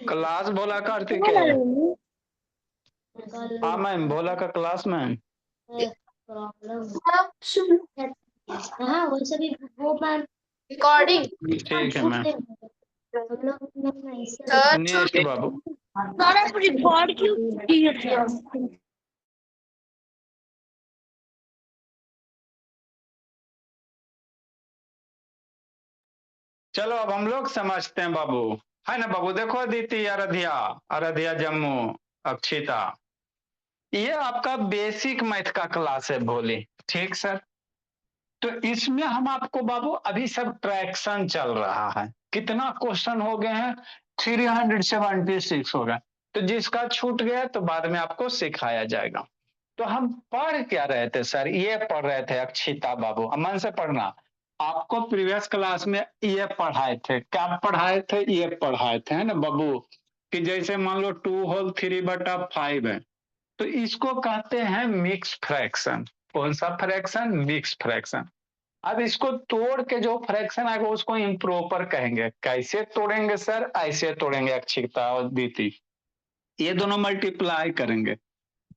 Class बोला कार्तिक है। हाँ मैम, भोला का क्लास मैम। हाँ वैसे भी वो मैम रिकॉर्डिंग ठीक है मैम। सर नेक्स्ट बाबू। रिकॉर्ड क्यों किया? चलो अब हम लोग समझते हैं बाबू, है ना बाबू। देखो अदिति, आराध्या, आराध्या जम्मू, अक्षिता, ये आपका बेसिक मैथ का क्लास है भोले। ठीक सर। तो इसमें हम आपको बाबू अभी सब ट्रैक्शन चल रहा है। कितना क्वेश्चन हो गए हैं? 376 हो गए। तो जिसका छूट गया तो बाद में आपको सिखाया जाएगा। तो हम पढ़ क्या रहे थे सर? ये पढ़ रहे थे अक्षिता बाबू, मन से पढ़ना। आपको प्रीवियस क्लास में ये पढ़ाए थे, क्या पढ़ाए थे? ये पढ़ाए थे, है ना बाबू, कि जैसे मान लो 2/3/5 है, तो इसको कहते हैं मिक्स फ्रैक्शन। कौन सा फ्रैक्शन? Mix fraction. अब इसको तोड़ के जो फ्रैक्शन आएगा उसको इम्प्रॉपर कहेंगे। कैसे तोड़ेंगे सर? ऐसे तोड़ेंगे अक्षिता और दीति, ये दोनों मल्टीप्लाई करेंगे,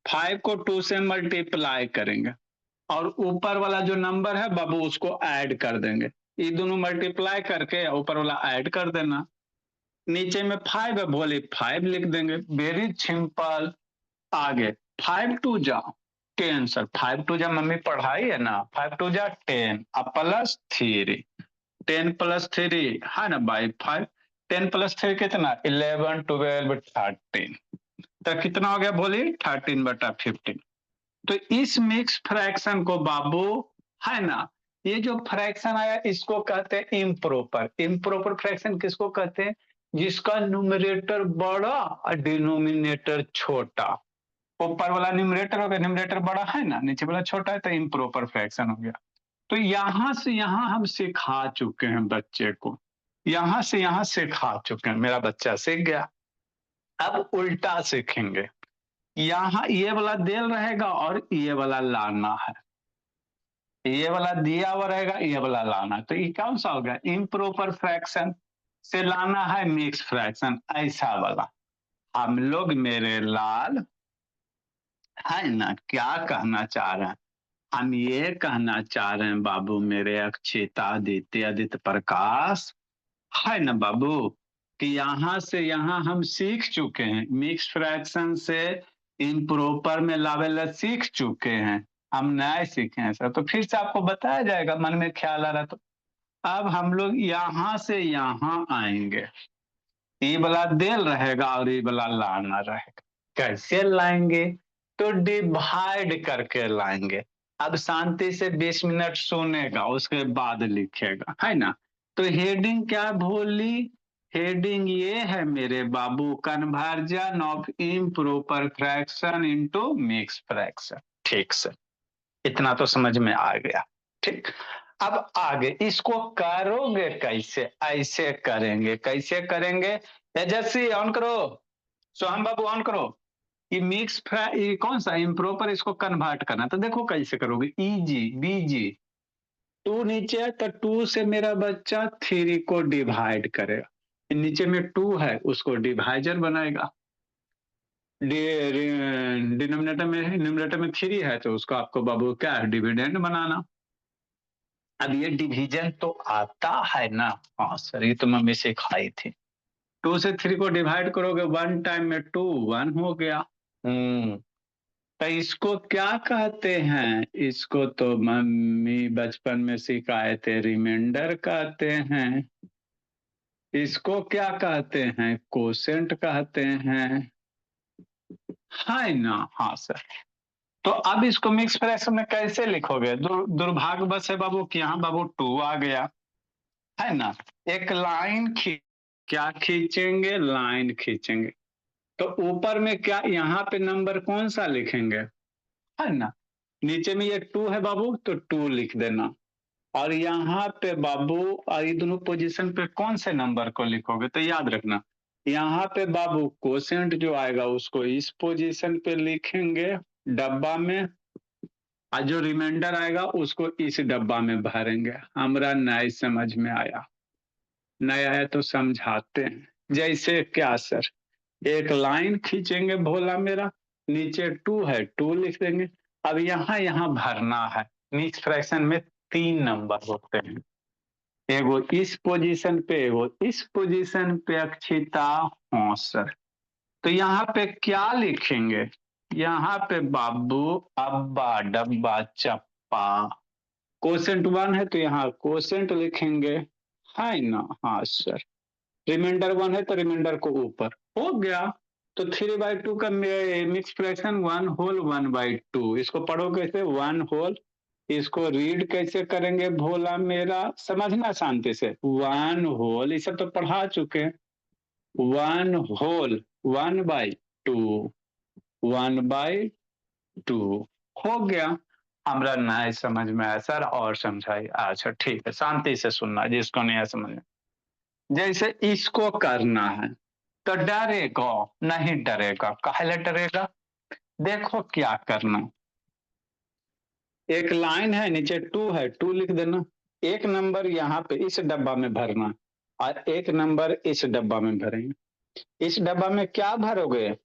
5 को 2 से मल्टीप्लाई करेंगे, और ऊपर वाला जो नंबर है बाबू उसको ऐड कर देंगे। ये दोनों मल्टीप्लाई करके ऊपर वाला ऐड कर देना। नीचे में 5 है, बोले 5 लिख देंगे। Very simple. आगे 5 2 जा 10 सर, 5 2 जा मम्मी पढ़ाई है ना, 5 2 जा 10 अब +3, 10 +3 है ना बाई 5, 10 +3 कितना? 11 12 13, तो कितना हो गया बोलिए? 13/15। तो इस मिक्स फ्रैक्शन को बाबू, है ना, ये जो फ्रैक्शन आया इसको कहते हैं इम्प्रॉपर। इम्प्रॉपर फ्रैक्शन किसको कहते हैं? जिसका न्यूमरेटर बड़ा और डिनोमिनेटर छोटा। ऊपर वाला न्यूमरेटर हो गया, न्यूमरेटर बड़ा है ना, नीचे वाला छोटा है, तो इम्प्रॉपर फ्रैक्शन हो गया। तो यहां से यहां हम सिखा चुके हैं बच्चे को, यहां से यहां सिखा चुके हैं, मेरा बच्चा सीख गया। अब उल्टा सीखेंगे। यहाँ ये वाला देल रहेगा और ये वाला लाना है, ये वाला दिया हुआ रहेगा, ये वाला लाना। तो ये कौन सा हो गया? इम्प्रॉपर फ्रैक्शन से लाना है मिक्स फ्रैक्शन, ऐसा वाला। हम लोग मेरे लाल, है ना, क्या कहना चाह रहे हैं? हम ये कहना चाह रहे हैं बाबू मेरे अक्षिता, आदित्य, आदित्य प्रकाश, है ना बाबू, कि यहां से यहां हम सीख चुके हैं मिक्स फ्रैक्शन से इम्प्रॉपर में लावेला, सीख चुके हैं। हम नए सीखे हैं सर, तो फिर से आपको बताया जाएगा, मन में ख्याल आ रहा तो। अब हम लोग यहां से यहां आएंगे, ये वाला देल रहेगा और ये वाला लाना रहेगा। कैसे लाएंगे? तो डिवाइड करके लाएंगे। अब शांति से 20 मिनट सुनेगा, उसके बाद लिखेगा, है ना। तो हेडिंग क्या भूली? हेडिंग ये है मेरे बाबू, conversion of improper fraction into mix fraction. ठीक से, इतना तो समझ में आ गया। ठीक। अब आगे इसको करोगे कैसे? ऐसे करेंगे। कैसे करेंगे? तेजस्वी ऑन करो, सोहम बाबू ऑन करो। ये मिक्स ये कौन सा इम्प्रॉपर, इसको कन्वर्ट करना। तो देखो कैसे करोगे, इजी बीजी। 2 नीचे है तो 2 से मेरा बच्चा 3 को डिवाइड करेगा, नीचे में 2 है उसको डिवाइजर बनाएगा, डिनोमिनेटर में है, न्यूमरेटर में 3 है तो उसको आपको बाबू क्या है? डिविडेंड बनाना। अब ये डिवीजन तो आता है ना? हाँ सर, ये तो मम्मी सिखाई थी। 2 से 3 को डिवाइड करोगे 1 टाइम में 2 1 हो गया। तो इसको क्या कहते हैं? इसको तो मम्मी बचपन में सिखाए थे, रिमाइंडर कहते हैं। इसको क्या कहते हैं? कोसेंट कहते हैं, है ना। हाँ सर। तो अब इसको मिक्स फ्रैक्शन में कैसे लिखोगे? दुर्भाग्य बस है बाबू कि यहाँ बाबू 2 आ गया, है ना। एक लाइन क्या खींचेंगे? लाइन खींचेंगे। तो ऊपर में क्या, यहाँ पे नंबर कौन सा लिखेंगे, है ना। नीचे में ये 2 है बाबू तो 2 लिख देना, और यहाँ पे बाबू और ये दोनों पोजीशन पे कौन से नंबर को लिखोगे? तो याद रखना, यहाँ पे बाबू कोसेंट जो आएगा उसको इस पोजीशन पे लिखेंगे डब्बा में, और जो रिमाइंडर आएगा उसको इस डब्बा में भरेंगे। हमारा नया समझ में आया? नया है तो समझाते हैं। जैसे क्या सर, एक लाइन खींचेंगे भोला मेरा, नीचे 2 है 2 लिख देंगे। अब यहाँ भरना है। मिक्स फ्रैक्शन में 3 नंबर होते हैं, एगो इस पोजीशन पे एगो इस पोजीशन पे अक्षिता। हाँ सर, तो यहाँ पे क्या लिखेंगे? यहाँ पे बाबू अब्बा डब्बा चप्पा, कोसेंट 1 है तो यहाँ कोसेंट लिखेंगे, है ना? हाँ सर, रिमाइंडर 1 है तो रिमाइंडर को ऊपर, हो गया। तो 3/2 का मिक्स फ्रैक्शन 1/2, इसको पढ़ो कैसे 1 होल, इसको रीड कैसे करेंगे भोला मेरा, समझना शांति से। 1 होल, ये सब तो पढ़ा चुके हैं। 1 होल 1/2, 1/2 हो गया। हमरा नहीं समझ में आया सर, और समझाइए। अच्छा ठीक है, शांति से सुनना जिसको नहीं है समझ में। जैसे इसको करना है तो डरेगा नहीं, डरेगा काहे डरेगा? देखो क्या करना, एक लाइन है नीचे 2 है 2 लिख देना, एक नंबर यहाँ पे इस डब्बा में भरना और एक नंबर इस डब्बा में भरेंगे। इस डब्बा में क्या भरोगे?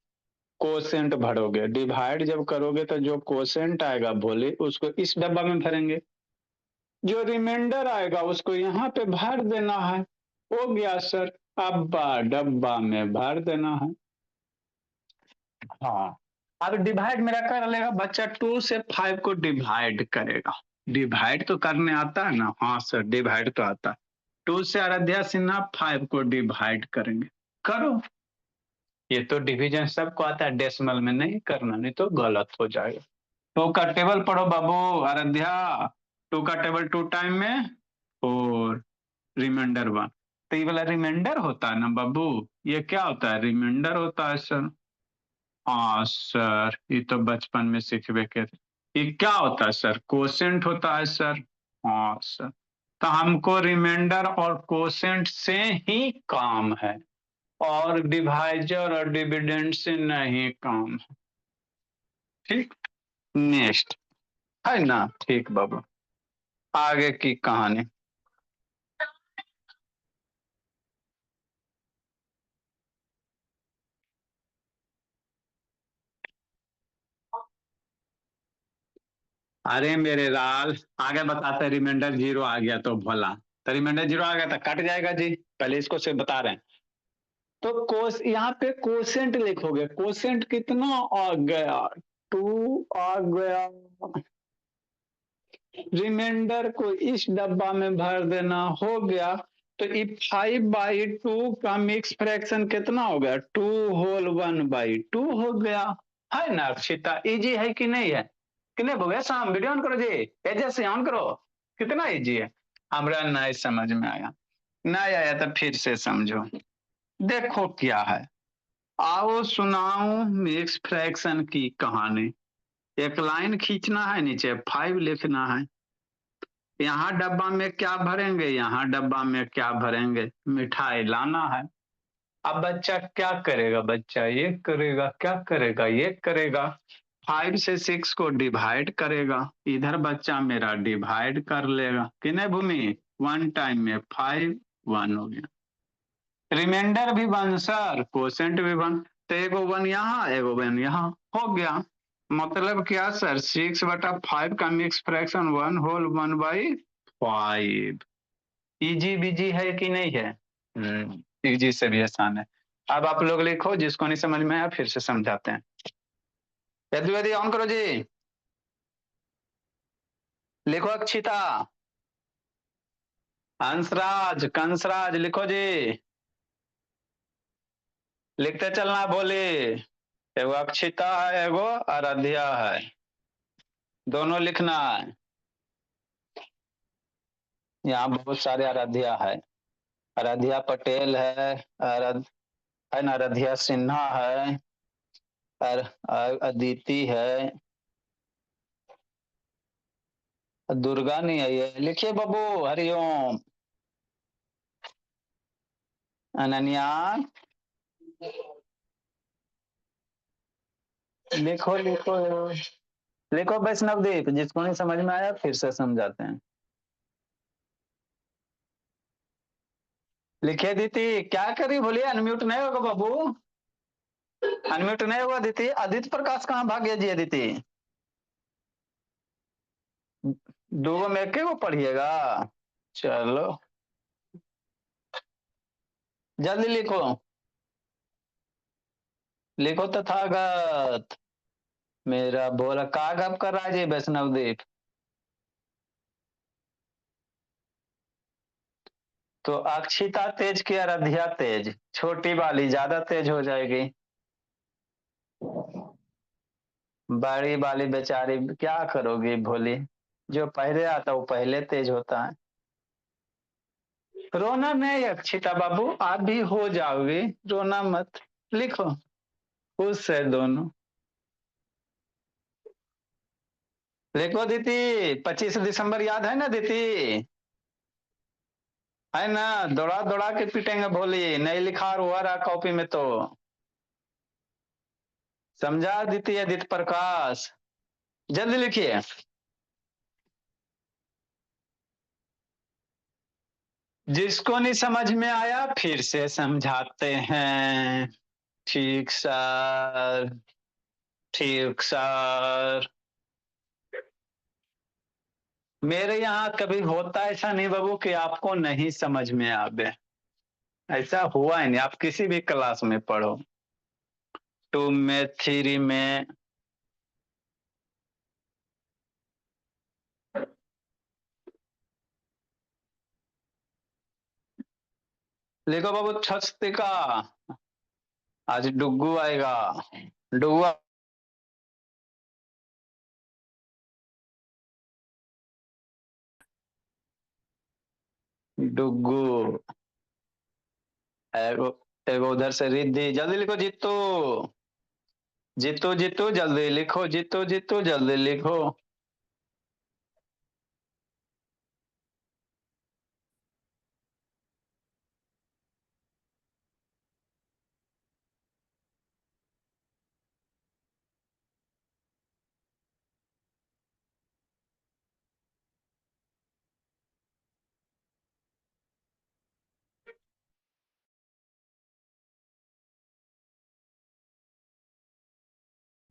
कोसेंट भरोगे। डिवाइड जब करोगे तो जो कोसेंट आएगा भोले उसको इस डब्बा में भरेंगे, जो रिमाइंडर आएगा उसको यहाँ पे भर देना है। हो गया सर, अब्बा डब्बा में भर देना है। हाँ, अब डिवाइड मेरा कर लेगा बच्चा, 2 से 5 को डिवाइड करेगा। डिवाइड तो करने आता है ना? हाँ सर, डिवाइड तो आता है। 2 से आराध्या सिन्हा 5 को डिवाइड करेंगे, करो। ये तो डिवीजन सबको आता है, डेसिमल में नहीं करना, नहीं तो गलत हो जाएगा। 2 का टेबल पढ़ो बाबू आराध्या, 2 का टेबल 2 टाइम में 4, रिमाइंडर 1। तो ये वाला रिमाइंडर होता है ना बाबू, ये क्या होता है? रिमाइंडर होता है सर। हाँ सर, ये तो बचपन में सीखबे के। ये क्या होता है सर? कोसेंट होता है सर। हाँ सर, तो हमको रिमाइंडर और कोसेंट से ही काम है, और डिवाइजर और डिविडेंड से नहीं काम है। ठीक, नेक्स्ट, है ना? ठीक बाबू, आगे की कहानी। अरे मेरे लाल, आगे बताते, रिमाइंडर 0 आ गया तो भला, तो रिमाइंडर 0 आ गया तो कट जाएगा जी, पहले इसको से बता रहे हैं। तो कोस यहाँ पे कोसेंट लिखोगे, कोसेंट कितना आ गया? 2 आ गया। रिमाइंडर को इस डब्बा में भर देना, हो गया। तो ये 5/2 का मिक्स फ्रैक्शन कितना हो गया? 2 होल 1/2 हो गया, है ना अक्षिता? इजी है कि नहीं है? कि नहीं भैया? शाम वीडियो ऑन करो जी, एजे से ऑन करो। कितना इजी है? हमरा नहीं समझ में आया, नहीं आया तो फिर से समझो। देखो क्या है, आओ सुनाऊं मिक्स फ्रैक्शन की कहानी। एक लाइन खींचना है, नीचे 5 लिखना है। यहाँ डब्बा में क्या भरेंगे, यहाँ डब्बा में क्या भरेंगे? मिठाई लाना है। अब बच्चा क्या करेगा? बच्चा ये करेगा, क्या करेगा? ये करेगा। 5 से 6 को डिवाइड करेगा, इधर बच्चा मेरा डिवाइड कर लेगा कि नहीं भूमि? 1 टाइम में 5, 1 हो गया। रिमाइंडर भी 1 सर, कोसेंट भी 1, तो एगो 1 यहाँ एगो 1 यहाँ, हो गया। मतलब क्या सर? 6/5 का मिक्स फ्रैक्शन 1/1/5। इजी बीजी है कि नहीं है? इजी से भी आसान है। अब आप लोग लिखो, जिसको नहीं समझ में आया फिर से समझाते हैं। यदि ऑन करो जी, लिखो अक्षिता, हंसराज कंसराज लिखो जी, लिखते चलना बोले। एगो अक्षिता है एगो आराध्या है, दोनों लिखना है। यहाँ बहुत सारे आराध्या है, आराध्या पटेल है, है ना, आराध्या सिन्हा है, अदिति है, दुर्गा नहीं आई है। लिखिए बाबू, हरिओम, अनन्या, लिखो लिखो लिखो वैष्णवदीप, जिसको नहीं समझ में आया फिर से समझाते हैं। लिखे दीदी क्या करी बोलिए, अनम्यूट नहीं होगा बाबू, अनम्यूट नहीं होगा दीदी। आदित्य प्रकाश कहाँ भाग गया जी अदिति? दो में एक को पढ़िएगा, चलो जल्दी लिखो, लिखो तथागत। मेरा बोला का गप कर रहा है जी वैष्णव देव? तो अक्षिता तेज की आराध्या तेज, छोटी वाली ज्यादा तेज हो जाएगी, बड़ी वाली बेचारी क्या करोगी भोली, जो पहले आता वो पहले तेज होता है। रोना नहीं अक्षिता बाबू, आप भी हो जाओगे, रोना मत, लिखो, खुश है दोनों। लिखो दीदी, 25 दिसंबर याद है ना दीदी? है ना, दौड़ा दौड़ा के पीटेंगे भोली, नहीं लिखा हुआ रहा कॉपी में तो। समझा दीदी आदित्य प्रकाश, जल्दी लिखिए। जिसको नहीं समझ में आया फिर से समझाते हैं। ठीक सर, ठीक सर। मेरे यहाँ कभी होता ऐसा नहीं बाबू कि आपको नहीं समझ में आवे, ऐसा हुआ ही नहीं। आप किसी भी क्लास में पढ़ो, 2 में, 3 में। लिखो बाबू छस्तिका, आज डुग्गू आएगा, डुग्गू। डुग्गू एगो, एगो उधर से रिद्धि, जल्दी लिखो जीतू, जीतू जीतू जल्दी लिखो, जीतू जीतू जल्दी लिखो।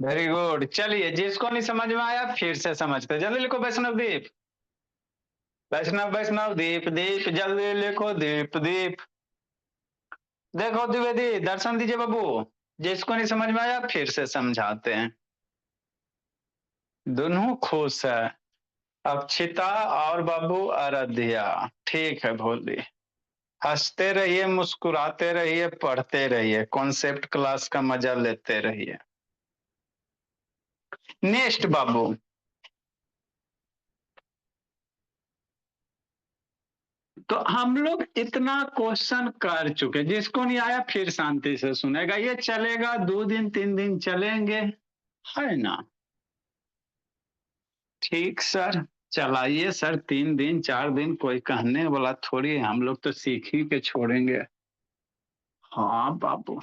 वेरी गुड, चलिए जिसको नहीं समझ में आया फिर से समझते, जल्दी लिखो वैष्णव दीप, वैष्णव वैष्णव दीप दीप, जल्दी लिखो दीप दीप। देखो द्विवेदी दर्शन दीजिए बाबू, जिसको नहीं समझ में आया फिर से समझाते हैं। दोनों खुश है, अक्षिता और बाबू आराध्या। ठीक है भोली, हंसते रहिए, मुस्कुराते रहिए, पढ़ते रहिए, कॉन्सेप्ट क्लास का मजा लेते रहिए। नेक्स्ट बाबू, तो हम लोग इतना क्वेश्चन कर चुके, जिसको नहीं आया फिर शांति से सुनेगा, ये चलेगा 2 दिन 3 दिन चलेंगे, है ना? ठीक सर, चलाइए सर, 3 दिन 4 दिन, कोई कहने वाला थोड़ी है, हम लोग तो सीख ही के छोड़ेंगे। हाँ बाबू,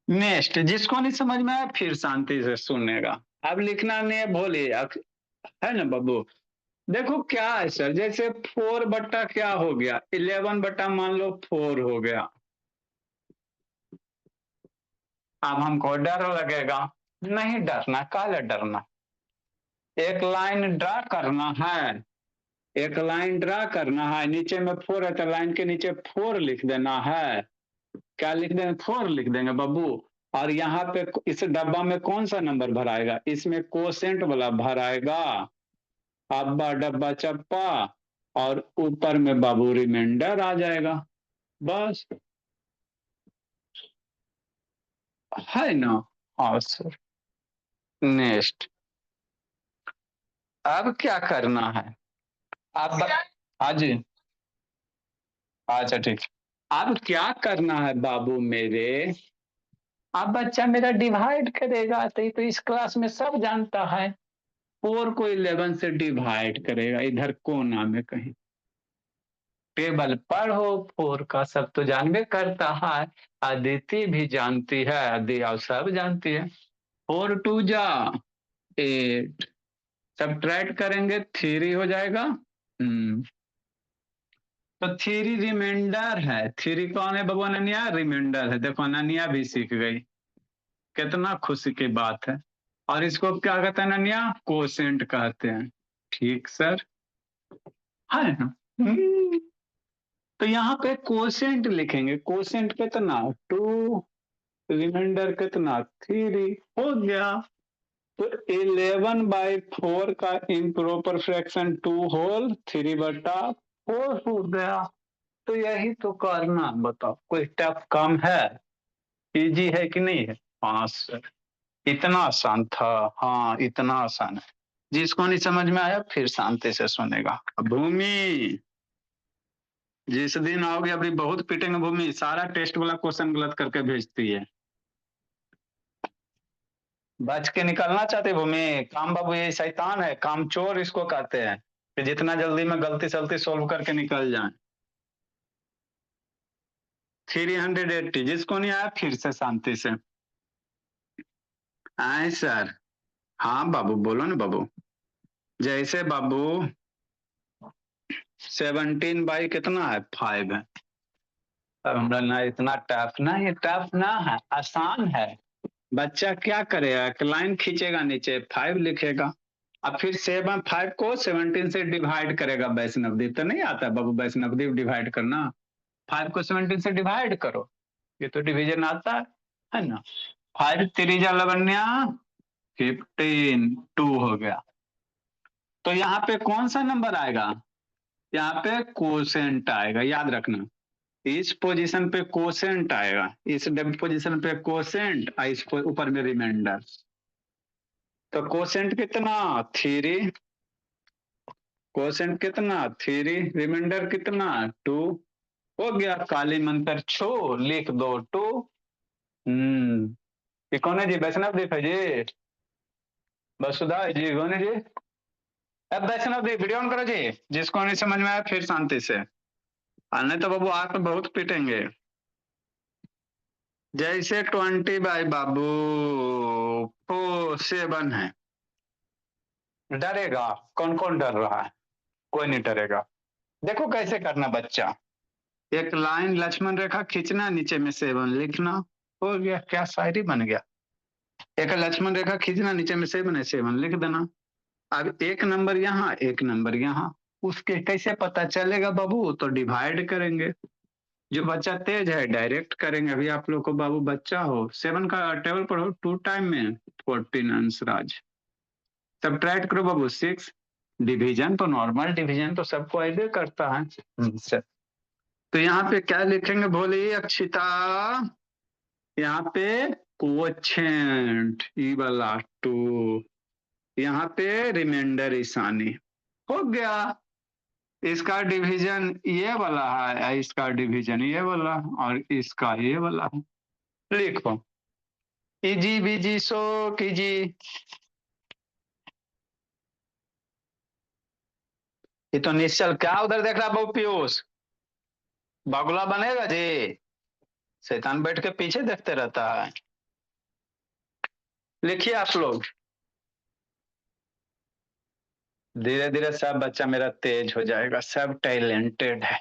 नेक्स्ट जिसको नहीं समझ में आया फिर शांति से सुनेगा। अब लिखना नहीं है भोले, है ना बाबू? देखो क्या है सर, जैसे 4 बट्टा क्या हो गया, 11 बट्टा मान लो 4 हो गया। अब हमको डर लगेगा, नहीं डरना, काले डरना, एक लाइन ड्रा करना है, एक लाइन ड्रा करना है, नीचे में 4 है तो लाइन के नीचे 4 लिख देना है। क्या लिख देंगे? 4 लिख देंगे बाबू। और यहाँ पे इस डब्बा में कौन सा नंबर भराएगा? इसमें कोसेंट वाला भराएगा, अब्बा डब्बा चप्पा, और ऊपर में बाबू रिमाइंडर आ जाएगा, बस, है ना? हाँ सर। नेक्स्ट, अब क्या करना है? अब हाँ जी, अच्छा ठीक, अब क्या करना है बाबू मेरे? अब बच्चा मेरा डिवाइड करेगा, तो इस क्लास में सब जानता है, 4 को 11 से डिवाइड करेगा, इधर कोना में कहीं टेबल पढ़ो, 4 का सब तो जानबे करता है, अदिति भी जानती है, दिया सब जानती है। 4 2 जा 8, सब ट्राइट करेंगे 3 हो जाएगा। तो थ्री रिमाइंडर है। थ्री कौन है बाबू? अनन्या रिमाइंडर है। देखो अनन्या भी सीख गई, कितना खुशी की बात है। और इसको क्या कहते हैं अनन्या? कोसेंट कहते हैं। ठीक सर, है ना? तो यहाँ पे कोसेंट लिखेंगे। कोसेंट कितना? 2, रिमाइंडर कितना? 3, हो गया। तो 11/4 का इम्प्रॉपर फ्रैक्शन 2 होल 3/4 हो गया। तो यही तो करना, बताओ कोई टफ काम है? इजी है कि नहीं है? हाँ सर, इतना आसान था। हाँ इतना आसान है। जिसको नहीं समझ में आया फिर शांति से सुनेगा। भूमि, जिस दिन आओगे अभी बहुत पिटेंगे भूमि, सारा टेस्ट वाला क्वेश्चन गलत करके भेजती है। बच के निकलना चाहते भूमि? काम बाबू ये शैतान है, काम चोर इसको कहते हैं, कि जितना जल्दी में गलती सलती सोल्व करके निकल जाए। 380, जिसको नहीं आया फिर से शांति से आए सर। हाँ बाबू बोलो ना बाबू। जैसे बाबू 17 बाई कितना है? 5 है। अब हमरा ना इतना टफ ना, ये टफ ना है, आसान है। बच्चा क्या करेगा? एक लाइन खींचेगा, नीचे 5 लिखेगा, अब फिर 5 को 17 से डिवाइड करेगा। वैष्णवदीप तो नहीं आता बाबू, वैष्णवदीप डिवाइड करना। 5 को 17 से डिवाइड करो, ये तो डिवीजन आता है ना। 5 3 लवन्या 15, 2 हो गया। तो यहाँ पे कौन सा नंबर आएगा? यहाँ पे कोसेंट आएगा, याद रखना। इस पोजीशन पे कोसेंट आएगा, इस पोजीशन पे कोसेंट, इस ऊपर में रिमाइंडर। तो कोसेंट कितना? 3। कोसेंट कितना? 3। रिमाइंडर कितना? 2। हो गया। काली मंत्र छो, लिख दो 2। ये कौन है जी? वैष्णव देव है जी, वसुधा है जी, कौन है जी? अब वैष्णव देव वीडियो ऑन करो जी। जिसको नहीं समझ में आया फिर शांति से, और नहीं तो बाबू आप बहुत पिटेंगे। जैसे 20 बाई बाबू 7 है। डरेगा? कौन कौन डर रहा है? कोई नहीं डरेगा। देखो कैसे करना बच्चा। एक लाइन लक्ष्मण रेखा खींचना, नीचे में 7 लिखना। हो गया, क्या शायरी बन गया। एक लक्ष्मण रेखा खींचना, नीचे में 7 है, 7 लिख देना। अब एक नंबर यहाँ, एक नंबर यहाँ, उसके कैसे पता चलेगा बाबू? तो डिवाइड करेंगे। जो बच्चा तेज है डायरेक्ट करेंगे। अभी आप लोग को बाबू बच्चा हो, 7 का टेबल पढ़ो 2 टाइम में 14 अंशराज। सब्ट्रैक्ट करो बाबू 6। डिवीजन तो नॉर्मल डिवीजन तो सबको आइडिया करता है। तो यहाँ पे क्या लिखेंगे भोली अक्षिता? यहाँ पे क्वोशेंट ई वाला 2, यहाँ पे रिमाइंडर ईशानी। हो गया। इसका डिवीजन ये वाला है, इसका डिवीजन ये वाला, और इसका ये वाला है। लिखो इजी बीजी सो कीजी। ये तो निश्चल क्या उधर देख रहा बाबू? पीयूष बागुला बनेगा जी? शैतान बैठ के पीछे देखते रहता है। लिखिए आप लोग। धीरे धीरे सब बच्चा मेरा तेज हो जाएगा, सब टैलेंटेड है।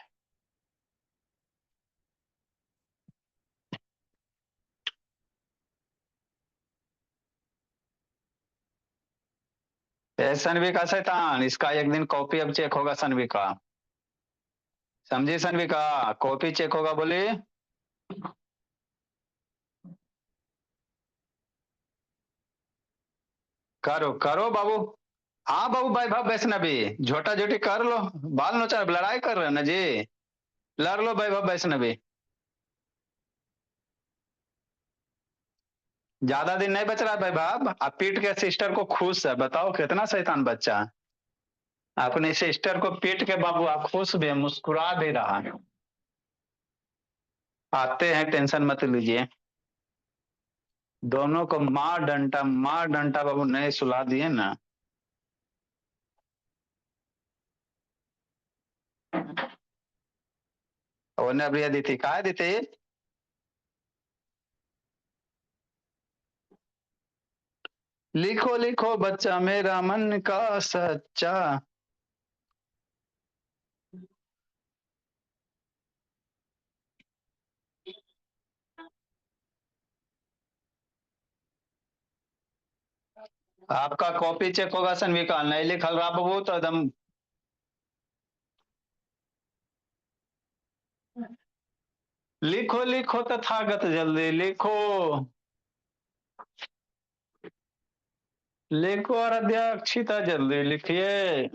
सनवी का शैतान, इसका एक दिन कॉपी अब चेक होगा सनवी का। समझी सनवी का? कॉपी चेक होगा बोले। करो करो बाबू। हाँ बाबू भाई भाव वैष्णवी, झोटा झोटी कर लो। बाल नोचा लड़ाई कर रहे हो ना जी, लड़ लो भाई भाव वैष्णवी। ज्यादा दिन नहीं बच रहा है भाई भाव। आप पीट के सिस्टर को खुश है, बताओ कितना शैतान बच्चा है। अपने सिस्टर को पीट के बाबू आप खुश भी है, मुस्कुरा भी रहा है। आते हैं, टेंशन मत लीजिए। दोनों को मार डंटा बाबू नहीं सुला दिए ना। और ने अभी दी थी कहा दी थी? लिखो लिखो बच्चा मेरा मन का सच्चा। आपका कॉपी चेक होगा सनविका, नहीं लिखल रहा बाबू तो एकदम लिखो लिखो तथागत, जल्दी लिखो लिखो। और अध्यक्षिता जल्दी लिखिए।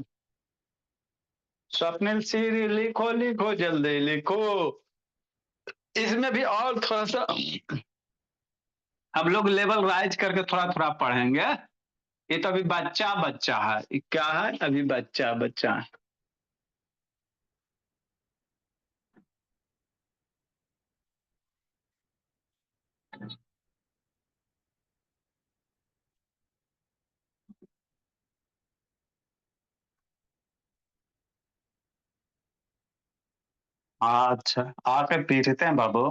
स्वप्निल सीरी लिखो लिखो जल्दी लिखो। इसमें भी और थोड़ा सा हम लोग लेवल राइज करके थोड़ा थोड़ा पढ़ेंगे। ये तो अभी बच्चा बच्चा है, ये क्या है, अभी बच्चा बच्चा है। अच्छा, आके पीटते हैं बाबू।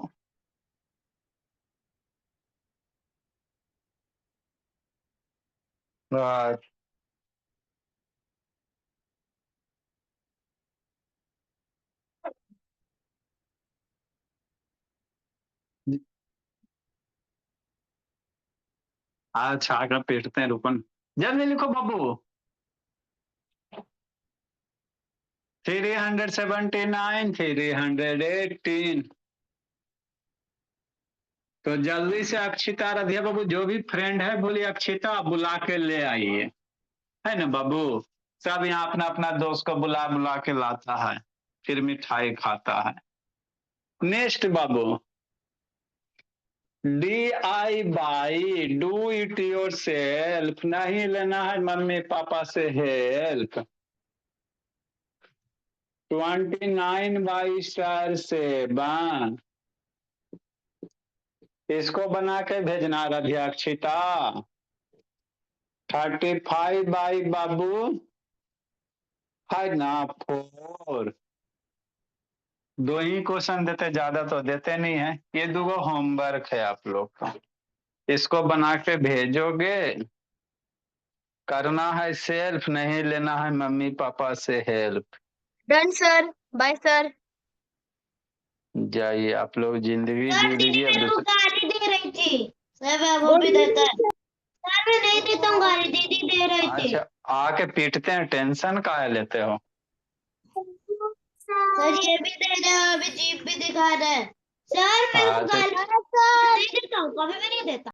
अच्छा, आके पीटते हैं, रुको जल्दी लिखो बाबू। 379, 318। तो जल्दी से अक्षिता रधिया बाबू, जो भी फ्रेंड है बोलिए अक्षिता बुला के ले आइए, है ना बाबू। सब यहाँ अपना अपना दोस्त को बुला बुला के लाता है, फिर मिठाई खाता है। Next Babu, DIY, do it your self, नहीं लेना है मम्मी पापा से हेल्प। 29/7, इसको बना के भेजना रध्यक्षिता। 35 बाबू है ना 4। दो ही क्वेश्चन देते, ज्यादा तो देते नहीं है। ये दो होमवर्क है आप लोग का, इसको बना के भेजोगे। करना है सेल्फ, नहीं लेना है मम्मी पापा से help. Done sir, bye sir. जाइए आप लोग जिंदगी सर जी दीदी लीजिए। अब मेरे को दूसरे गाली दे रही थी। सर वो भी देता है। सर मैं नहीं देता हूँ गाली, दीदी दे रही थी। अच्छा, आके पीटते हैं, टेंशन काहे लेते हो। सर ये भी दे रहा है, अभी जीप भी दिखा रहा है। सर मेरे को अच्छा गाली नहीं देता हूँ, कभी भी नहीं देता।